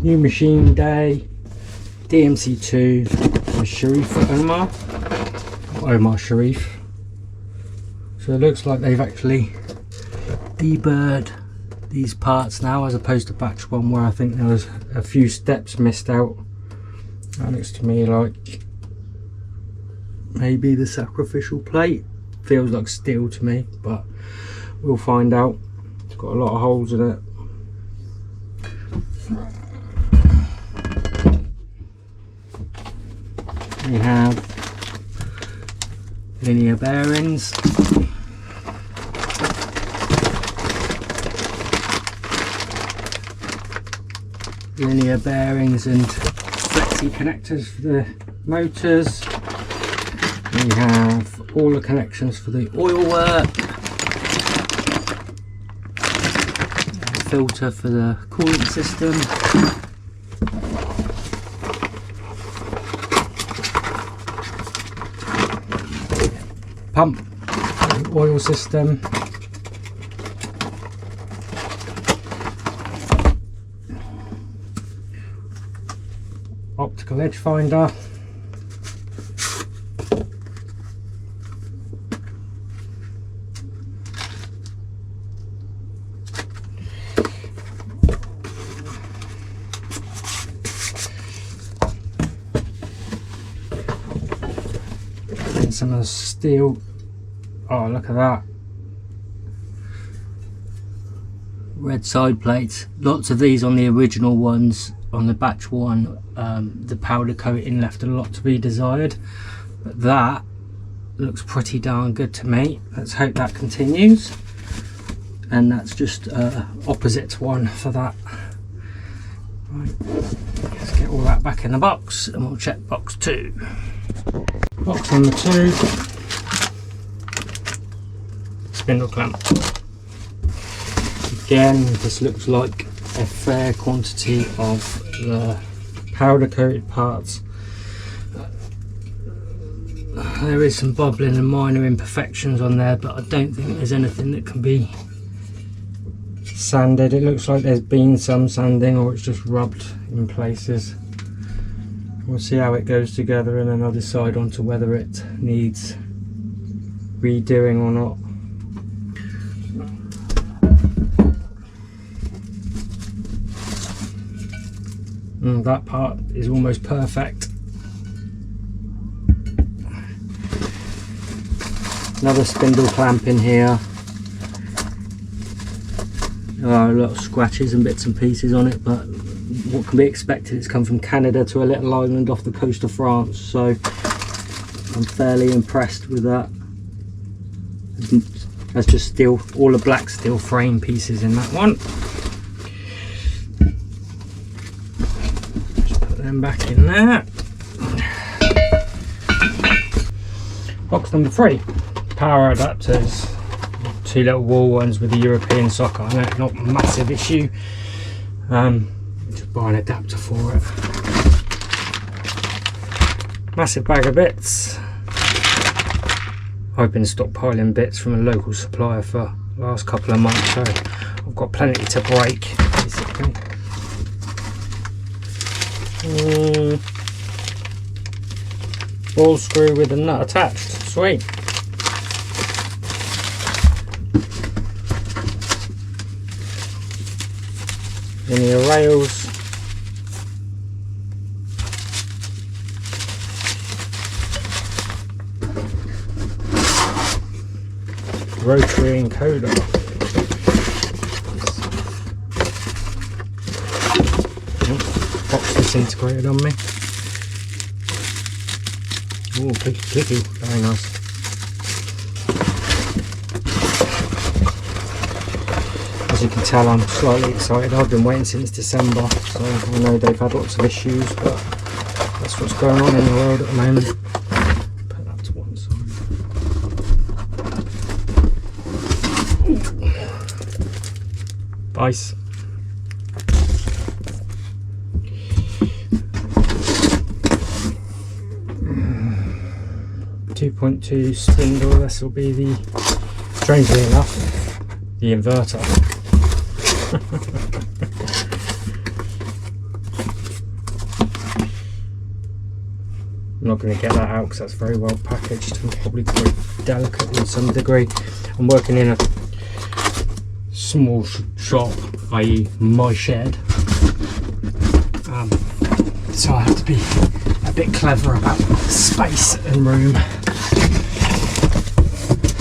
New Machine Day, DMC2, and Shariff Omar Shariff. So it looks like they've actually deburred these parts now, as opposed to batch 1 where I think there was a few steps missed out. That looks to me like maybe the sacrificial plate. Feels like steel to me, but we'll find out. It's got a lot of holes in it. We have linear bearings, and flexi connectors for the motors. We have all the connections for the oil work, a filter for the coolant system, pump for the oil system, optical edge finder, and some of the steel. Oh, look at that. Red side plates. Lots of these on the original ones. On the batch 1, the powder coating left a lot to be desired, but that looks pretty darn good to me. Let's hope that continues. And that's just opposite one for that. Right, let's get all that back in the box and we'll check box 2. Box number 2. Spindle clamp. Again, this looks like a fair quantity of the powder coated parts. There is some bubbling and minor imperfections on there, but I don't think there's anything that can be sanded. It looks like there's been some sanding, or it's just rubbed in places. We'll see how it goes together, and then I'll decide onto whether it needs redoing or not. That part is almost perfect. Another spindle clamp in here. There are a lot of scratches and bits and pieces on it, but what can be expected? It's come from Canada to a little island off the coast of France, so I'm fairly impressed with that. That's just steel, all the black steel frame pieces in that one. Back in there. Box number 3, power adapters. 2 little wall ones with the European socket on it. Not a massive issue. Just buy an adapter for it. Massive bag of bits. I've been stockpiling bits from a local supplier for the last couple of months, so I've got plenty to break basically. Ball screw with a nut attached. Sweet. Linear rails. Rotary encoder. Box disintegrated on me. Oh, clicky, very nice. As you can tell, I'm slightly excited. I've been waiting since December, so I know they've had lots of issues, but that's what's going on in the world at the moment. Put that to one side. Vice. 2.2 spindle. This will be the, strangely enough, the inverter. not going to get that out because that's very well packaged and probably quite delicate in some degree. I'm working in a small shop, i.e. my shed, so I have to be a bit clever about space and room.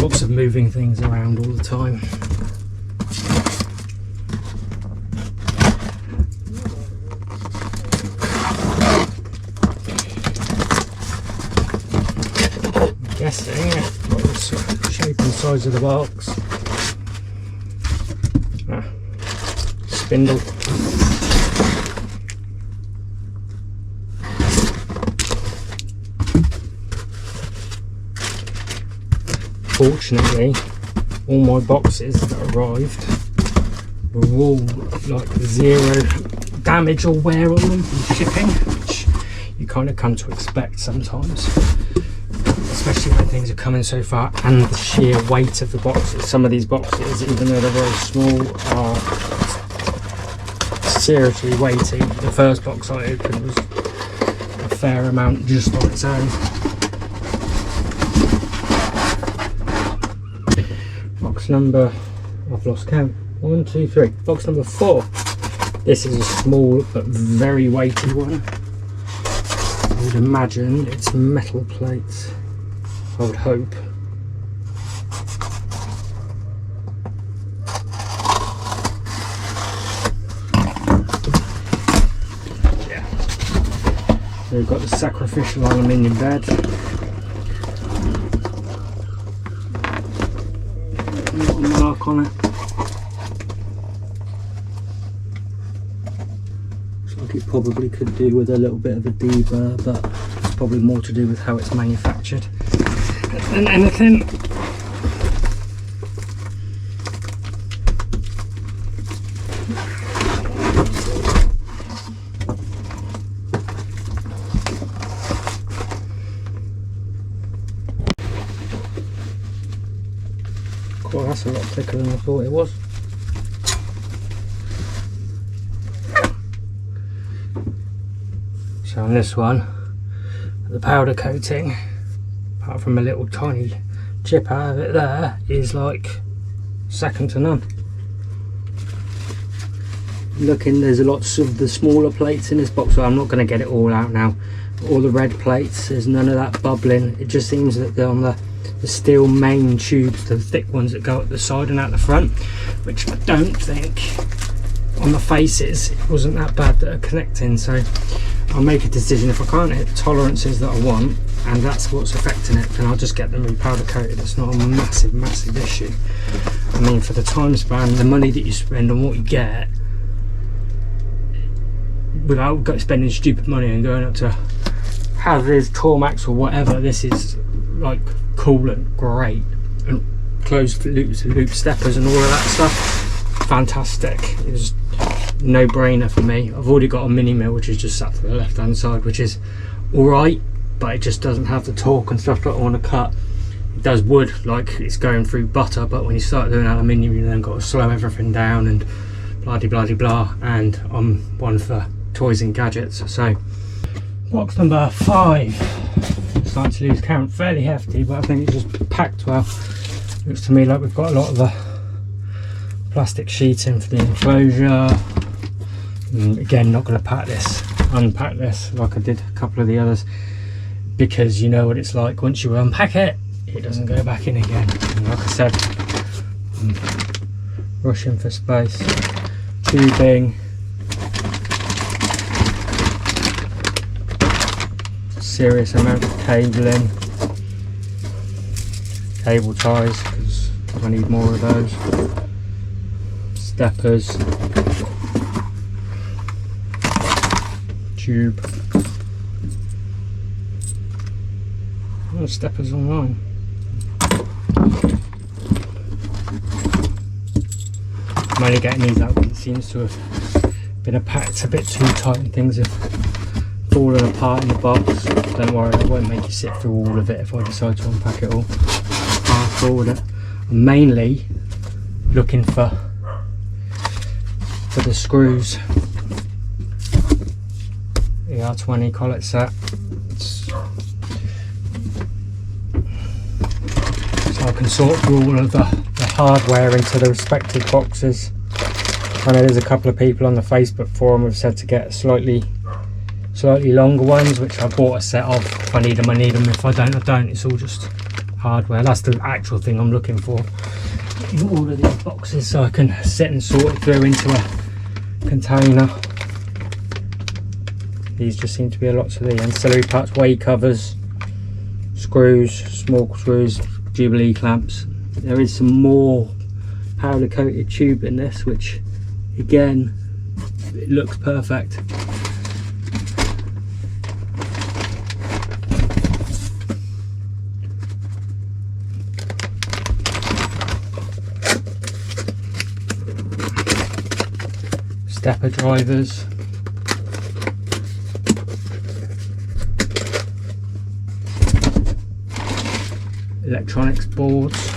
Lots of moving things around all the time. I'm guessing what the shape and size of the box. Spindle. Fortunately, all my boxes that arrived were all like 0 damage or wear on them from shipping, which you kind of come to expect sometimes, especially when things are coming so far, and the sheer weight of the boxes. Some of these boxes, even though they're very small, are seriously weighty. The first box I opened was a fair amount just on its own. Box number, I've lost count, 1, 2, 3. Box number 4. This is a small but very weighty one. I would imagine it's metal plates, I would hope. Yeah. So we've got the sacrificial aluminium bed. Little mark on it. Looks like it probably could do with a little bit of a deburr, but it's probably more to do with how it's manufactured than anything. Well, that's a lot thicker than I thought it was. So on this one, the powder coating, apart from a little tiny chip out of it there, is like second to none. Looking, there's lots of the smaller plates in this box, so I'm not going to get it all out now. All the red plates, there's none of that bubbling. It just seems that they're on the steel main tubes, the thick ones that go at the side and out the front, which I don't think on the faces it wasn't that bad that are connecting. So I'll make a decision. If I can't hit the tolerances that I want and that's what's affecting it, then I'll just get them repowder coated. It's not a massive issue. I mean, for the time span, the money that you spend on what you get, without spending stupid money and going up to Hazards, Tormax or whatever, this is like cool and great, and closed loop steppers and all of that stuff, fantastic. It was no brainer for me. I've already got a mini mill which is just sat to the left hand side, which is alright, but it just doesn't have the torque and stuff that I want to cut. It does wood like it's going through butter, but when you start doing aluminium you then got to slow everything down and blah de blah de blah, and I'm one for toys and gadgets. So box number 5, starting to lose count, fairly hefty, but I think it's just packed well. Looks to me like we've got a lot of the plastic sheeting for the enclosure. Again, not going to unpack this like I did a couple of the others, because you know what it's like, once you unpack it, it doesn't go back in again. And like I said, rushing for space. Tubing, serious amount of cabling, cable ties because I need more of those, steppers, tube, oh, steppers online. I'm only getting these out because it seems to have been packed a bit too tight and things have fallen apart in the box. Don't worry, I won't make you sit through all of it if I decide to unpack it all. Fast forward it. I'm mainly looking for the screws. The R20 collet set. It's can sort through all of the hardware into the respective boxes. I know there's a couple of people on the Facebook forum who have said to get slightly longer ones, which I bought a set of. If I need them, I need them. If I don't, I don't. It's all just hardware. That's the actual thing I'm looking for in all of these boxes, so I can sit and sort it through into a container. These just seem to be a lot of the ancillary parts: way covers, screws, small screws, Jubilee clamps. There is some more powder coated tube in this, which again, it looks perfect. Stepper drivers, electronics boards,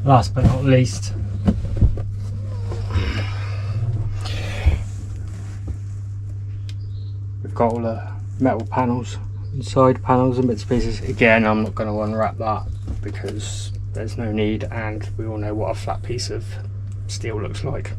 last but not least, we've got all the metal panels, side panels and bits and pieces. Again, I'm not going to unwrap that because there's no need, and we all know what a flat piece of steel looks like.